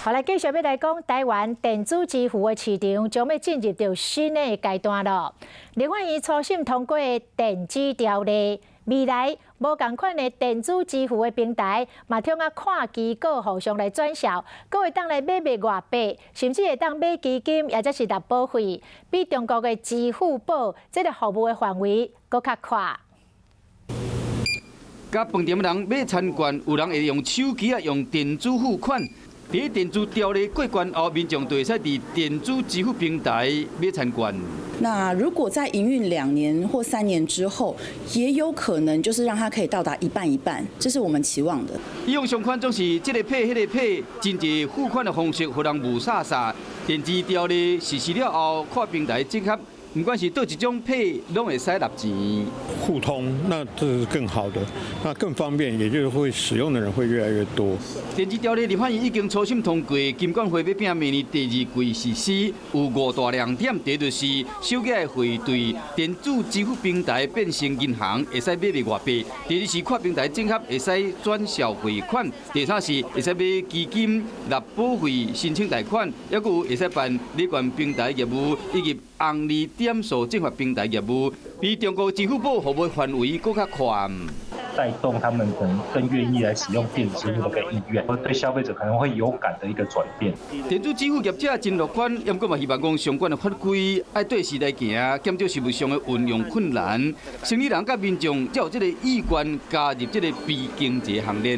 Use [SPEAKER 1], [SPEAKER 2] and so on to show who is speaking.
[SPEAKER 1] 好来，继续要来讲台湾电子支付的市场将要进入到新的阶段了。立法院初审通过的电子条例，未来无同款的电子支付的平台，嘛通啊看机构互相来转销，阁会当来买卖外币，甚至会当买基金，或者是纳保费，比中国的支付宝这个服务的范围阁较宽。
[SPEAKER 2] 甲饭店的人买餐券，有人会用手机啊，用电子付款。伫电子条例过关后，民众就会使伫电子支付平台买餐券。
[SPEAKER 3] 那如果在营运2年或3年之后，也有可能就是让它可以到达一半一半，这是我们期望的。
[SPEAKER 2] 以往上款总是这个配、迄个配，真侪付款的方式，互人无傻傻。电子条例实施了后，跨平台整合。 不管是倒一种配，拢会使纳钱。
[SPEAKER 4] 互通，那这是更好的，那更方便，也就是会使用的人会越来越多。
[SPEAKER 2] 电子条例立法院已经初审通过，金管会要拼明年第2季实施，有5大亮点。第一就是手机的汇兑电子支付平台变成银行，会使买卖外币；第二是跨平台整合，会使转销汇款；第三是会使买基金、纳保费、申请贷款，还有会使办理管平台业务以及红利。 点数证发平台业务比中国支付宝服务范围更加宽，
[SPEAKER 5] 带动他们可能更愿意来使用电子支付的意愿，对消费者可能会有感的一个转变。
[SPEAKER 2] 电子支付业者真乐观，不过嘛希望讲相关的法规爱对时代行，减少实务上的运用困难，生意人甲民众才有这个意愿加入这个非经济行列。